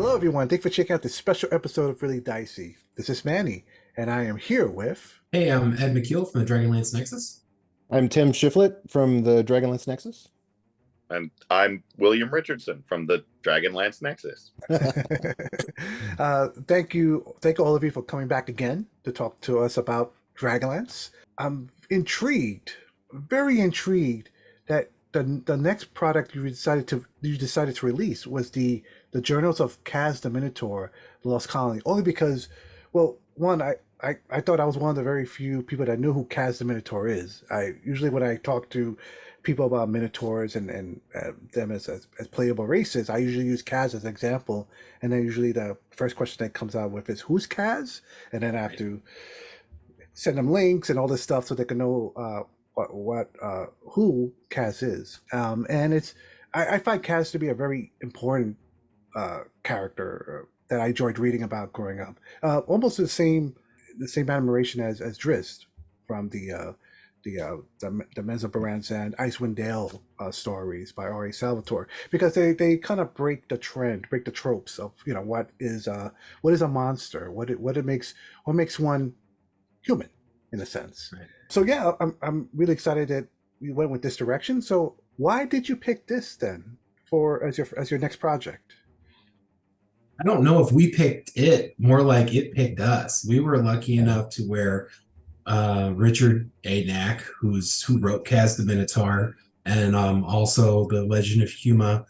Hello, everyone. Thanks for checking out this special episode of Really Dicey. This is Manny, and I am here with. Hey, I'm Ed McKeel from the Dragonlance Nexus. I'm Tim Shiflett from the Dragonlance Nexus. And I'm William Richardson from the Dragonlance Nexus. Thank all of you for coming back again to talk to us about Dragonlance. I'm intrigued, very intrigued that the next product you decided to release was the Journals of Kaz the Minotaur, the Lost Colony. Only because, well, one, I thought I was one of the very few people that knew who Kaz the Minotaur is. I usually, when I talk to people about Minotaurs and them as playable races, I usually use Kaz as an example, and then usually the first question that comes out with is who's Kaz, and then I have to send them links and all this stuff so they can know who Kaz is. And I find Kaz to be a very important character that I enjoyed reading about growing up. Almost the same admiration as Drizzt from the Mesobarans and Icewind Dale stories by R.A. Salvatore, because they kind of break the tropes of what is a monster, what makes one human in a sense. Right. So yeah, I'm really excited that we went with this direction. So why did you pick this then for as your next project? I don't know if we picked it, more like it picked us. We were lucky enough to where Richard A. Knack, who wrote Kaz the Minotaur and also the Legend of Huma,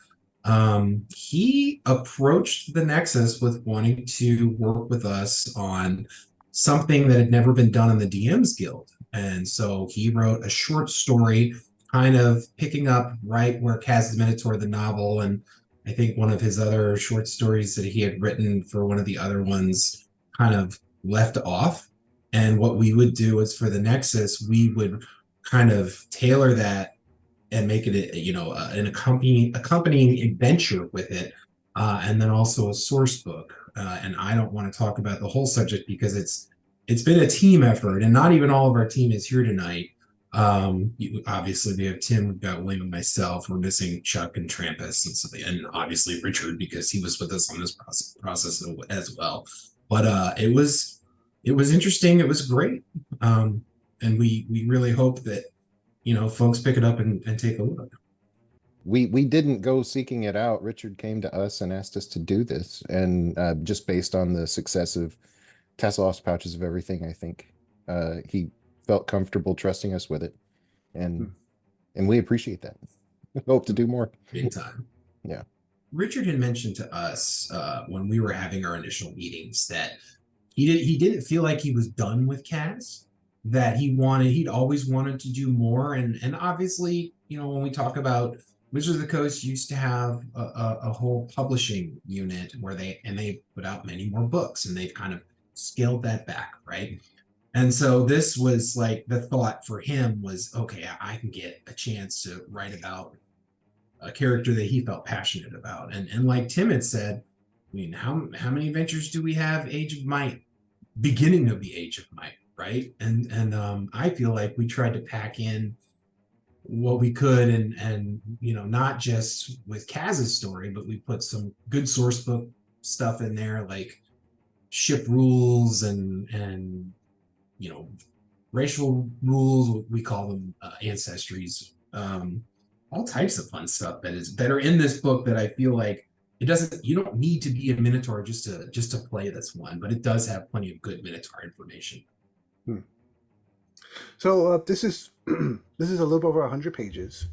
he approached the Nexus with wanting to work with us on something that had never been done in the DM's Guild. And so he wrote a short story kind of picking up right where Kaz the Minotaur, the novel, and I think one of his other short stories that he had written for one of the other ones kind of left off. And what we would do is for the Nexus, we would kind of tailor that and make it, an accompanying adventure with it. And then also a source book. And I don't want to talk about the whole subject because it's been a team effort, and not even all of our team is here tonight. Obviously we have Tim, we've got William and myself. We're missing Chuck and Trampus, and obviously Richard because he was with us on this process as well. But it was interesting. It was great, and we really hope that folks pick it up and take a look. We didn't go seeking it out. Richard came to us and asked us to do this, and just based on the success of Tasseloff's Pouches of Everything, I think he felt comfortable trusting us with it, and we appreciate that. Hope to do more. Big time. Yeah. Richard had mentioned to us when we were having our initial meetings that he didn't feel like he was done with Kaz, that he'd always wanted to do more, and obviously when we talk about Wizards of the Coast used to have a whole publishing unit where they put out many more books, and they've kind of scaled that back, right? And so this was like the thought for him was, okay, I can get a chance to write about a character that he felt passionate about. And like Tim had said, I mean, how many adventures do we have? Age of Might, beginning of the Age of Might, right? And I feel like we tried to pack in what we could, and not just with Kaz's story, but we put some good source book stuff in there, like ship rules and racial rules, we call them ancestries, all types of fun stuff that are in this book that I feel like you don't need to be a Minotaur just to play this one, but it does have plenty of good Minotaur information. So this is this is a little over 100 pages.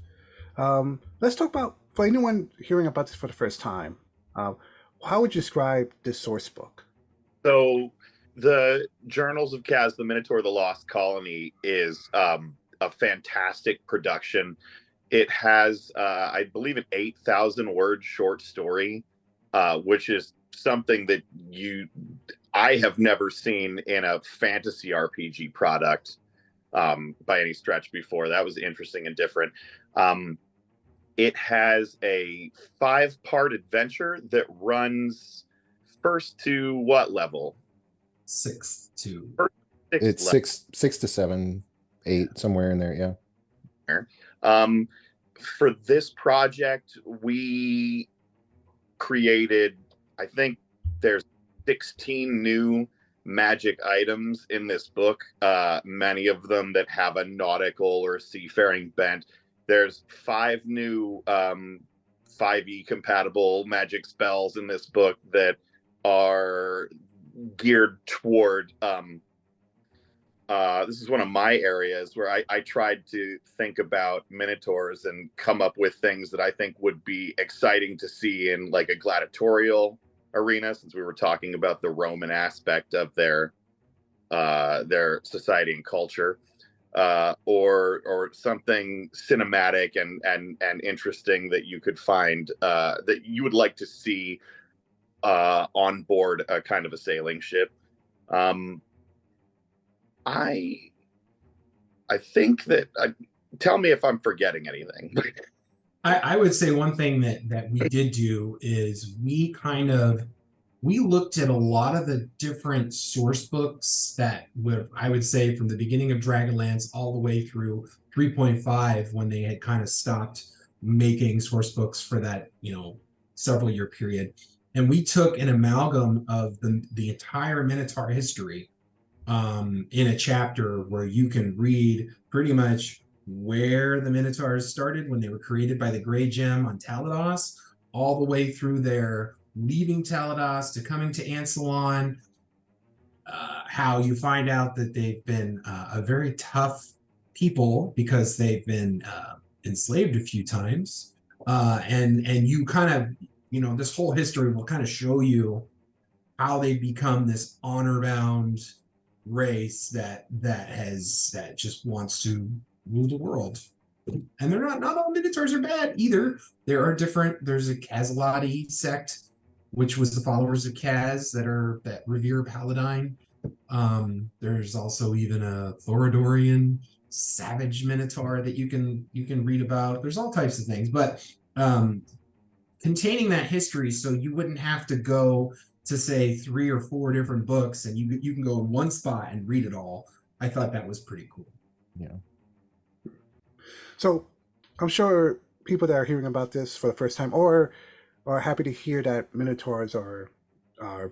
Let's talk about, for anyone hearing about this for the first time, how would you describe this source book? So the Journals of Kaz the Minotaur, the Lost Colony is a fantastic production. It has, I believe, an 8,000 word short story, which is something that I have never seen in a fantasy RPG product by any stretch before. That was interesting and different. It has a 5-part adventure that runs first to what level? Sixth to It's six to 7, 8, somewhere in there. Yeah. For this project, we created I think there's 16 new magic items in this book, many of them that have a nautical or seafaring bent. There's 5 new 5e compatible magic spells in this book that are geared toward this is one of my areas where I tried to think about Minotaurs and come up with things that I think would be exciting to see in like a gladiatorial arena, since we were talking about the Roman aspect of their society and culture, or something cinematic and interesting that you could find that you would like to see on board a kind of a sailing ship. I think that tell me if I'm forgetting anything. I would say one thing that we did do is we looked at a lot of the different source books that were, I would say, from the beginning of Dragonlance all the way through 3.5, when they had kind of stopped making source books for that, several year period. And we took an amalgam of the entire Minotaur history in a chapter where you can read pretty much where the Minotaurs started when they were created by the Grey Gem on Talados, all the way through their leaving Talados to coming to Ansalon, how you find out that they've been a very tough people because they've been enslaved a few times. And you kind of, this whole history will kind of show you how they become this honor-bound race that just wants to rule the world. And they're not all Minotaurs are bad either. There's a Kazalati sect, which was the followers of Kaz that revere Paladine. There's also even a Thoradorian savage Minotaur that you can read about. There's all types of things, but containing that history so you wouldn't have to go to say 3 or 4 different books and you can go in one spot and read it all. I thought that was pretty cool. Yeah. So I'm sure people that are hearing about this for the first time or are happy to hear that Minotaurs are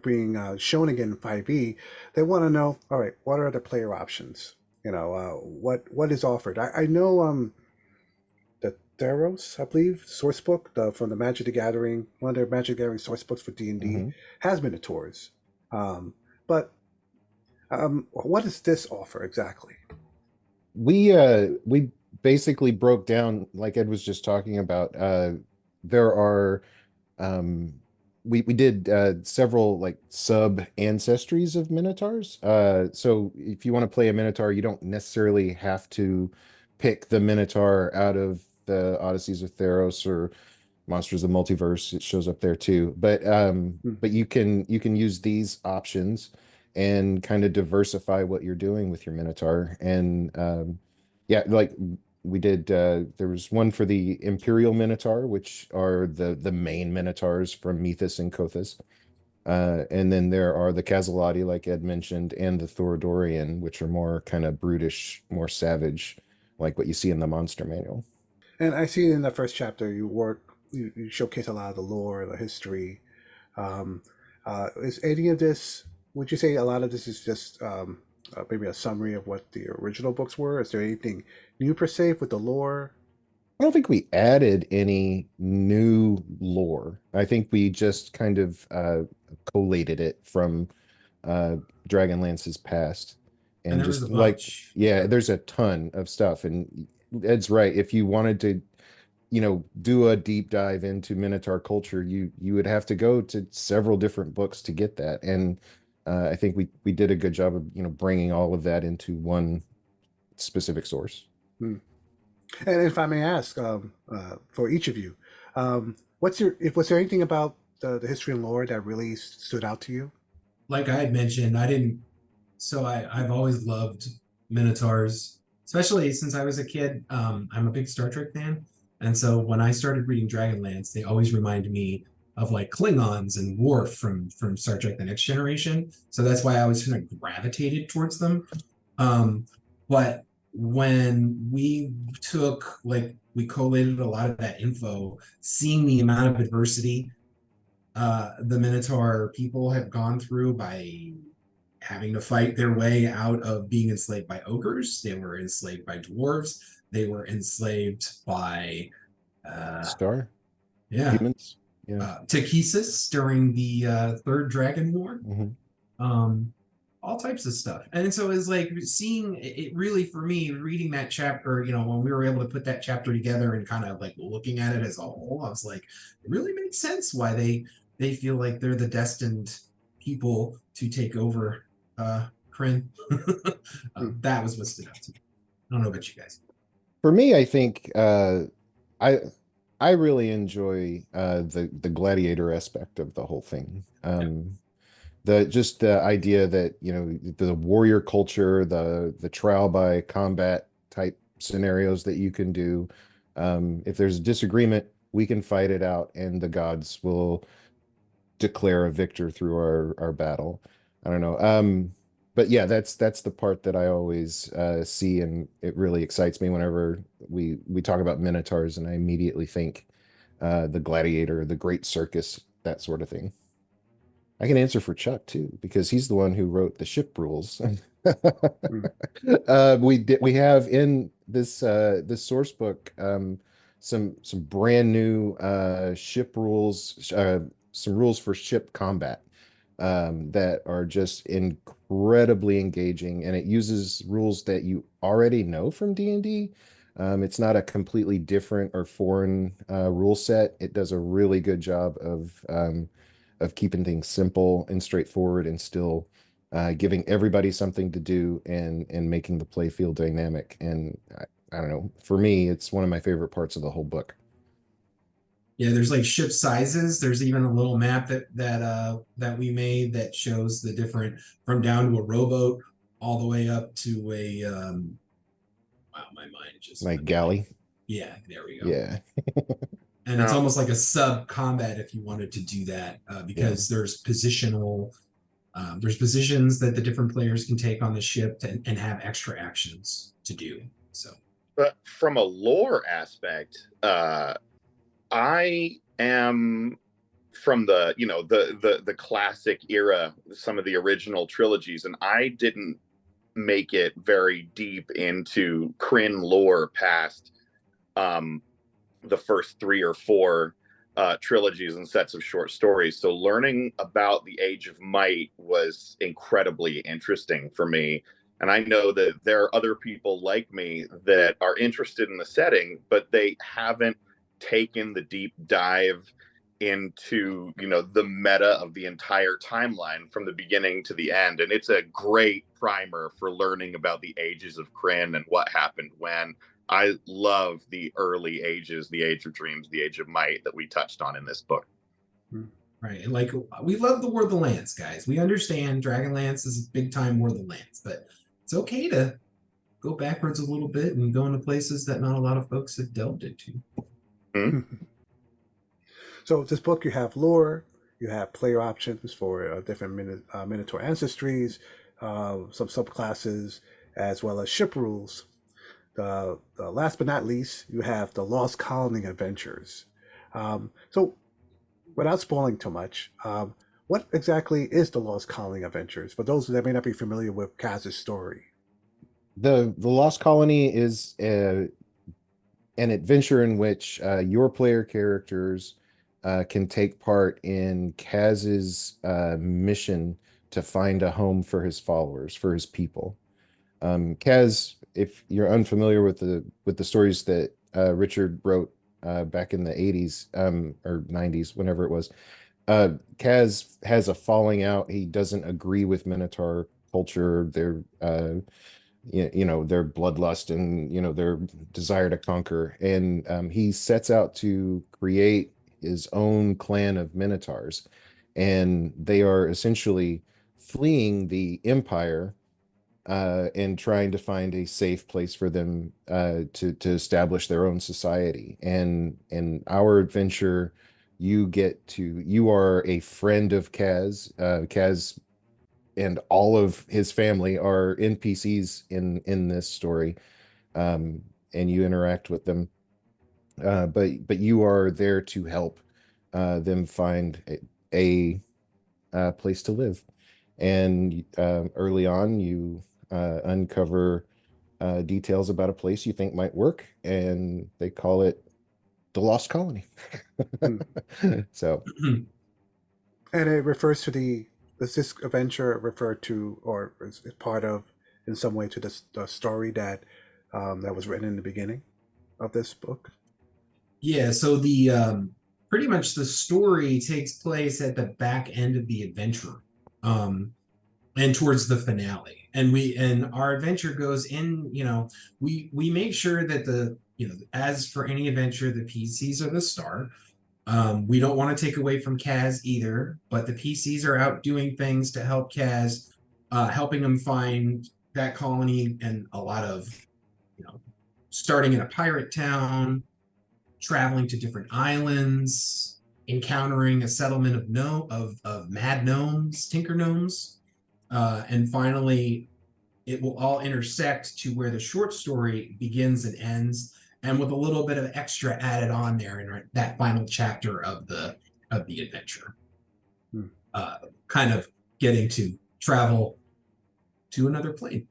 being shown again in 5e, they want to know, all right, what are the player options? What is offered? I know the Theros, I believe, sourcebook from the Magic the Gathering, one of their Magic the Gathering sourcebooks for D&D, has Minotaurs. But what does this offer exactly? We basically broke down, like Ed was just talking about. There are we did several like sub ancestries of Minotaurs. So if you want to play a Minotaur, you don't necessarily have to pick the Minotaur out of the Odysseys of Theros or Monsters of the Multiverse. It shows up there too. But you can use these options and kind of diversify what you're doing with your Minotaur. And yeah, like we did, there was one for the Imperial Minotaur, which are the main Minotaurs from Methus and Kothis. And then there are the Kazalati, like Ed mentioned, and the Thoradorian, which are more kind of brutish, more savage, like what you see in the monster manual. And I see in the first chapter you showcase a lot of the lore, the history. Is any of this, would you say a lot of this is just maybe a summary of what the original books were? Is there anything new per se with the lore? I don't think we added any new lore. I think we just kind of collated it from Dragonlance's past. And there just was a like, bunch. yeah, there's a ton of stuff. And Ed's right. If you wanted to, do a deep dive into Minotaur culture, you would have to go to several different books to get that. And I think we did a good job of, bringing all of that into one specific source. And if I may ask, for each of you, was there anything about the history and lore that really stood out to you? Like I had mentioned, I've always loved Minotaurs, especially since I was a kid. I'm a big Star Trek fan. And so when I started reading Dragonlance, they always reminded me of like Klingons and Worf from Star Trek: The Next Generation. So that's why I always kind of gravitated towards them. But when we collated a lot of that info, seeing the amount of adversity the Minotaur people have gone through by having to fight their way out of being enslaved by ogres. They were enslaved by dwarves. They were enslaved by Star yeah humans. Yeah. Takesis during the Third Dragon War. Hmm. All types of stuff. And so it's like seeing it really, for me, reading that chapter, when we were able to put that chapter together and kind of like looking at it as a whole, I was like, it really makes sense why they feel like they're the destined people to take over Kryn. That was what stood out to me. I don't know about you guys. For me, I think I I really enjoy the gladiator aspect of the whole thing. The idea that the warrior culture, the trial by combat type scenarios that you can do. If there's a disagreement, we can fight it out, and the gods will declare a victor through our battle. I don't know. But yeah, that's the part that I always see, and it really excites me whenever we talk about Minotaurs, and I immediately think the gladiator, the great circus, that sort of thing. I can answer for Chuck too, because he's the one who wrote the ship rules. We have in this source book some brand new ship rules, some rules for ship combat that are just incredibly engaging, and it uses rules that you already know from D&D. It's not a completely different or foreign rule set. It does a really good job of keeping things simple and straightforward, and still giving everybody something to do, and making the play feel dynamic. And I don't know, for me, it's one of my favorite parts of the whole book. Yeah, there's like ship sizes. There's even a little map that we made that shows the different, from down to a rowboat all the way up to a wow, my mind just Like galley. Yeah, there we go. Yeah. And it's almost like a sub combat if you wanted to do that, because there's positional, there's positions that the different players can take on the ship and have extra actions to do. So, but from a lore aspect, I am from the classic era, some of the original trilogies, and I didn't make it very deep into Kryn lore past the first 3 or 4 trilogies and sets of short stories. So learning about the Age of Might was incredibly interesting for me. And I know that there are other people like me that are interested in the setting, but they haven't taken the deep dive into the meta of the entire timeline from the beginning to the end. And it's a great primer for learning about the ages of Kryn and what happened when. I love the early ages, the Age of Dreams, the Age of Might that we touched on in this book. Right. And like, we love the War of the Lands, guys. We understand Dragonlance is a big time War of the Lands, but it's okay to go backwards a little bit and go into places that not a lot of folks have delved into. So this book, you have lore, you have player options for different Minotaur ancestries, some subclasses, as well as ship rules. The last but not least, you have the Lost Colony Adventures. So, without spoiling too much, what exactly is the Lost Colony Adventures for those that may not be familiar with Kaz's story? The Lost Colony is an adventure in which your player characters can take part in Kaz's mission to find a home for his followers, for his people. Kaz, if you're unfamiliar with the stories that Richard wrote back in the 80s or 90s, whenever it was, Kaz has a falling out. He doesn't agree with Minotaur culture, their their bloodlust, and their desire to conquer, and he sets out to create his own clan of Minotaurs, and they are essentially fleeing the Empire and trying to find a safe place for them to establish their own society. And in our adventure, you are a friend of Kaz. Kaz and all of his family are NPCs in this story, and you interact with them. But you are there to help them find a place to live. And early on, you uncover details about a place you think might work, and they call it the Lost Colony. So, And it refers to does this adventure refer to, or is part of, in some way, to the story that that was written in the beginning of this book? Yeah, so the pretty much the story takes place at the back end of the adventure. And towards the finale. And our adventure goes in, we make sure that as for any adventure, the PCs are the star. We don't want to take away from Kaz either, but the PCs are out doing things to help Kaz, helping him find that colony, and a lot of, starting in a pirate town, traveling to different islands, encountering a settlement of mad gnomes, tinker gnomes, and finally it will all intersect to where the short story begins and ends, and with a little bit of extra added on there in that final chapter of the adventure. Kind of getting to travel to another plane.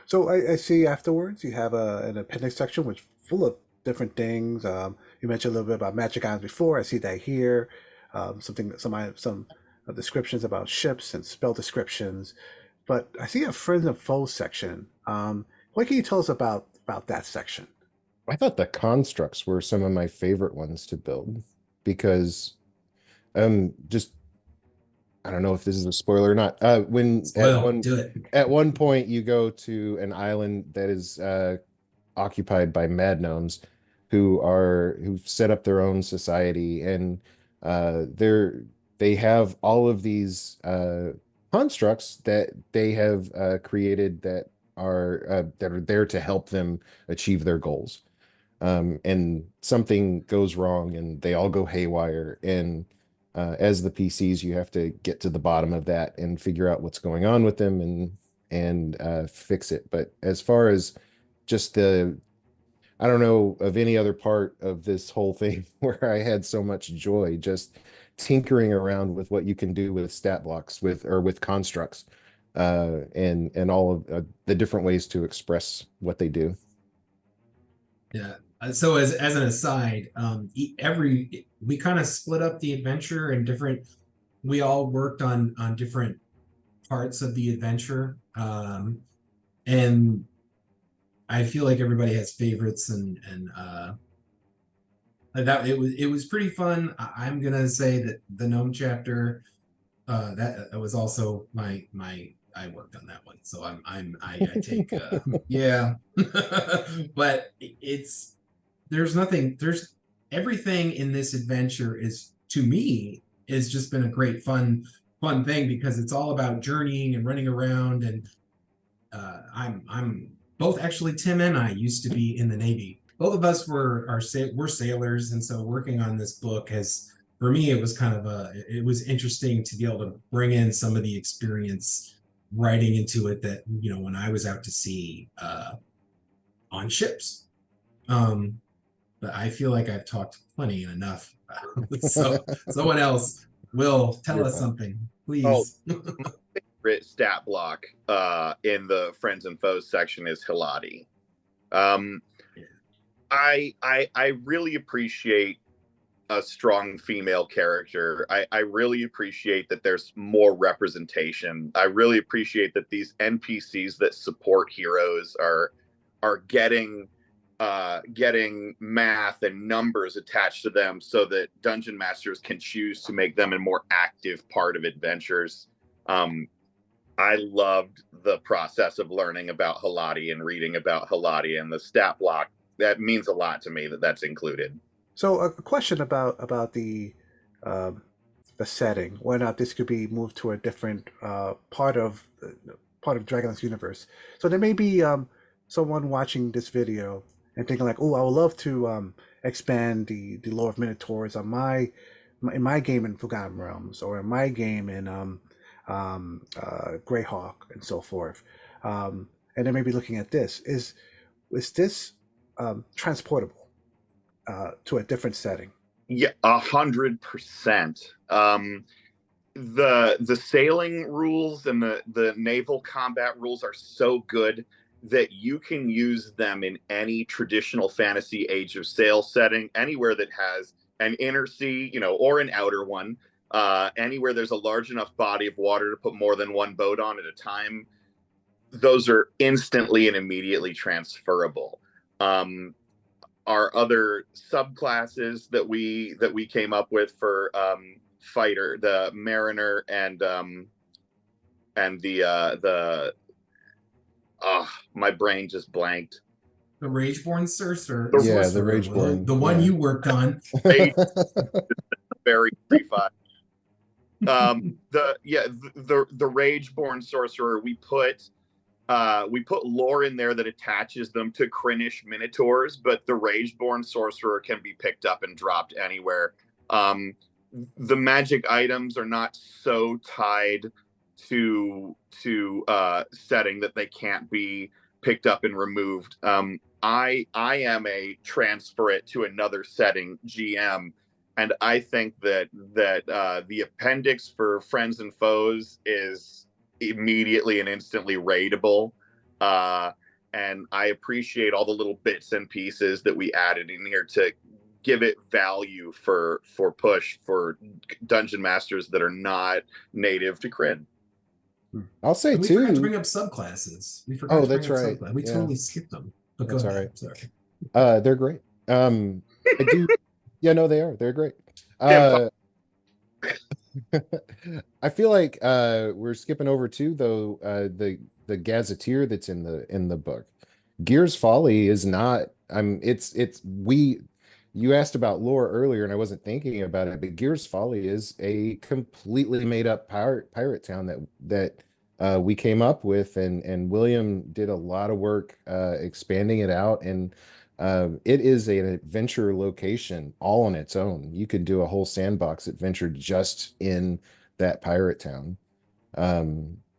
So I see afterwards you have an appendix section which full of different things. You mentioned a little bit about magic items before. I see that here. Some descriptions about ships and spell descriptions. But I see a friends and foes section. What can you tell us about that section? I thought the constructs were some of my favorite ones to build because just I don't know if this is a spoiler or not. At one point you go to an island that is occupied by mad gnomes who've set up their own society, and they have all of these constructs that they have created that are there to help them achieve their goals. And something goes wrong and they all go haywire, and as the PCs you have to get to the bottom of that and figure out what's going on with them and fix it. But as far as just I don't know of any other part of this whole thing where I had so much joy just tinkering around with what you can do with stat blocks with constructs, and all of the different ways to express what they do. Yeah. So as an aside, we kind of split up the adventure in different. We all worked on different parts of the adventure, and I feel like everybody has favorites, and that it was pretty fun. I'm gonna say that the gnome chapter, that was also my I worked on that one, so I take yeah, but there's everything in this adventure is, to me, has just been a great fun thing because it's all about journeying and running around, and I'm both, actually, Tim and I used to be in the Navy. Both of us we're sailors, and so working on this book has, for me, it was kind of it was interesting to be able to bring in some of the experience writing into it that, when I was out to sea on ships. But I feel like I've talked plenty and enough. So someone else will tell us something, please. My favorite stat block in the friends and foes section is Hilati. I really appreciate a strong female character. I really appreciate that there's more representation. I really appreciate that these NPCs that support heroes are getting math and numbers attached to them so that dungeon masters can choose to make them a more active part of adventures. I loved the process of learning about Hilati and reading about Hilati, and the stat block, that means a lot to me that's included. So a question about the setting, whether or not this could be moved to a different part of Dragonlance universe. So there may be someone watching this video and thinking like, "Oh, I would love to expand the lore of Minotaurs on in my game in Forgotten Realms, or in my game in Greyhawk and so forth." And they may be looking at this. Is this transportable to a different setting? Yeah, 100%. The sailing rules and the naval combat rules are so good that you can use them in any traditional fantasy Age of Sail setting, anywhere that has an inner sea, or an outer one, anywhere there's a large enough body of water to put more than one boat on at a time. Those are instantly and immediately transferable. Our other subclasses that we came up with for fighter, the mariner, and the my brain just blanked. The Rageborn Sorcerer, Yeah, the Sorcerer, Rageborn, the one yeah. you worked on. Very pre-fi. The Rageborn Sorcerer, we put lore in there that attaches them to Krynnish Minotaurs, but the Rageborn Sorcerer can be picked up and dropped anywhere. The magic items are not so tied to setting that they can't be picked up and removed. I am a transfer it to another setting GM, and I think that the appendix for Friends and Foes is immediately and instantly raidable. And I appreciate all the little bits and pieces that we added in here to give it value for push for dungeon masters that are not native to Kryn. I'll say And we forgot to too. bring up subclasses. We forgot to that's bring up right. subclasses. We Yeah. totally skipped them. But That's go all ahead. right. Sorry. They're great. I do. Yeah, no, they are. They're great. Yeah, I feel like we're skipping over too, though. The gazetteer that's in the book, Gears Folly is not. It's we. You asked about lore earlier, and I wasn't thinking about it, but Gears Folly is a completely made up pirate town that we came up with, and William did a lot of work expanding it out, and it is an adventure location all on its own. You could do a whole sandbox adventure just in that pirate town.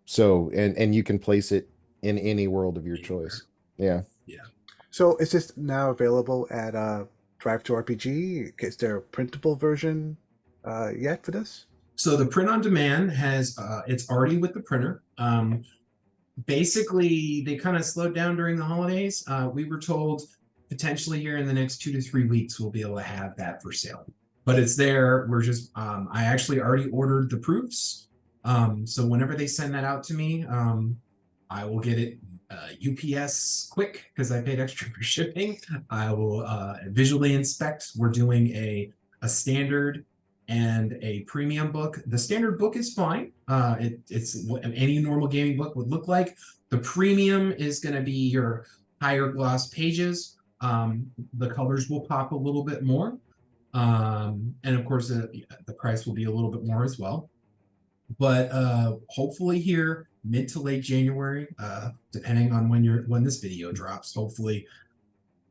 So and you can place it in any world of your choice. Yeah. Yeah. So is this now available at Drive to RPG? Is there a printable version yet for this? So the print on demand has it's already with the printer. Basically, they kind of slowed down during the holidays. We were told potentially here in the next 2 to 3 weeks we'll be able to have that for sale. But it's there. We're just I actually already ordered the proofs. So whenever they send that out to me, I will get it UPS quick because I paid extra for shipping. I will visually inspect. We're doing a standard and a premium book. The standard book is fine. It's what any normal gaming book would look like. The premium is going to be your higher gloss pages. The colors will pop a little bit more. And of course, the price will be a little bit more as well. But hopefully here, mid to late January, depending on when this video drops, hopefully,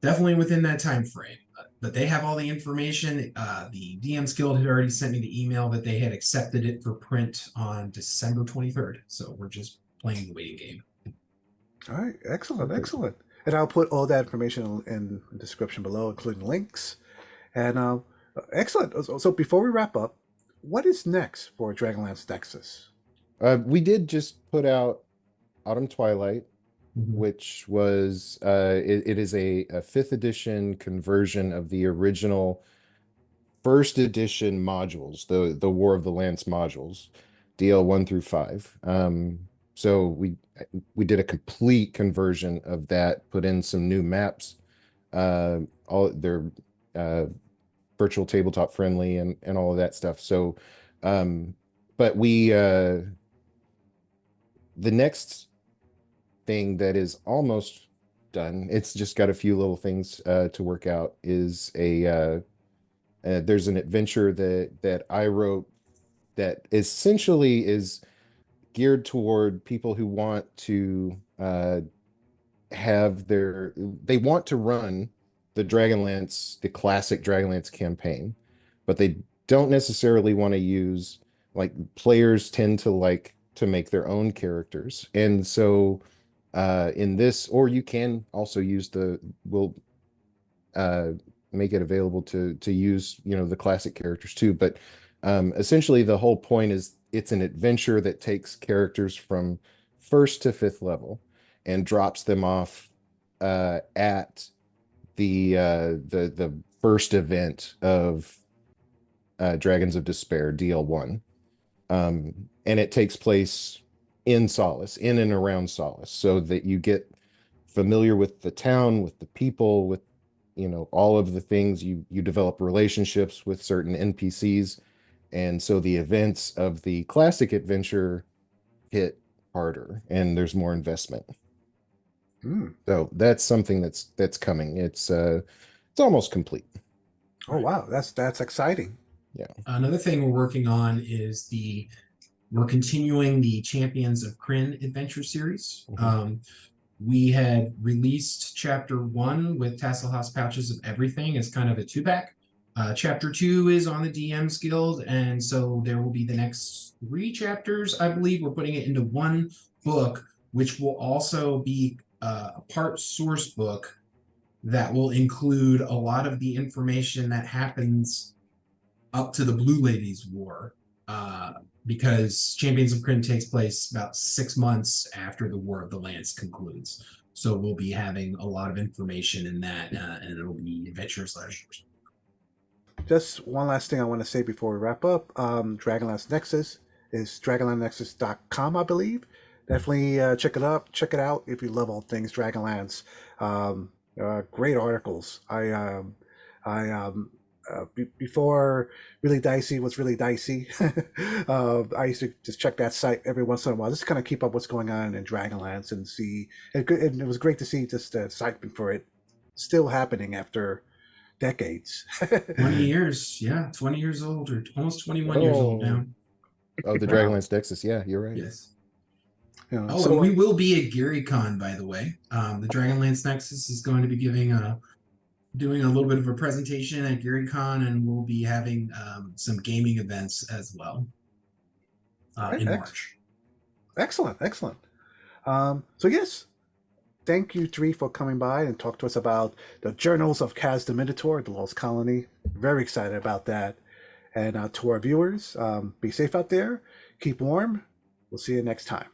definitely within that time frame. But they have all the information. The DMs Guild had already sent me the email that they had accepted it for print on December 23rd. So we're just playing the waiting game. All right, excellent, excellent. And I'll put all that information in the description below, including links. And excellent. So before we wrap up, what is next for Dragonlance Nexus? We did just put out Autumn Twilight, Mhm. which was it is a 5th edition conversion of the original 1st edition modules, the War of the Lance modules, DL 1 through 5. So we did a complete conversion of that, put in some new maps. All they're virtual tabletop friendly and all of that stuff. So but the next thing that is almost done, it's just got a few little things to work out, is there's an adventure that I wrote that essentially is geared toward people who want to they want to run the classic Dragonlance campaign, but they don't necessarily want to use, like, players tend to like to make their own characters. And so in this, or you can also use make it available to use, you know, the classic characters too. But essentially, the whole point is it's an adventure that takes characters from 1st to 5th level and drops them off at the first event of Dragons of Despair DL1. And it takes place in Solace, in and around Solace, so that you get familiar with the town, with the people, with, you know, all of the things. You develop relationships with certain NPCs, and so the events of the classic adventure hit harder, and there's more investment. So that's something that's coming. It's almost complete. Oh wow, that's exciting. Yeah. Another thing we're working on is we're continuing the Champions of Kryn adventure series. We had released chapter 1 with Tasselhouse Pouches of Everything as kind of a 2-pack. Chapter 2 is on the DM's Guild, and so there will be the next 3 chapters. I believe we're putting it into one book, which will also be a part source book that will include a lot of the information that happens up to the Blue Ladies War, because Champions of Kryn takes place about 6 months after the War of the Lance concludes. So we'll be having a lot of information in that, and it'll be adventures. Just one last thing I want to say before we wrap up. Dragonlance Nexus is dragonlancenexus.com, I believe. Definitely check it out if you love all things Dragonlance. Great articles. Before Really Dicey was Really Dicey, I used to just check that site every once in a while, just to kind of keep up what's going on in Dragonlance and see. And it was great to see just the excitement for it still happening after decades. 20 years, yeah, 20 years old, or almost 21 years old now. Oh, the Dragonlance Nexus. Yeah, you're right. Yes. You know, And we will be at GaryCon, by the way. The Dragonlance Nexus is going to be doing a little bit of a presentation at GaryCon, and we'll be having some gaming events as well in March. Excellent. So yes, thank you 3 for coming by and talk to us about the Journals of Kaz the Minotaur, the Lost Colony. Very excited about that. And to our viewers, be safe out there, keep warm. We'll see you next time.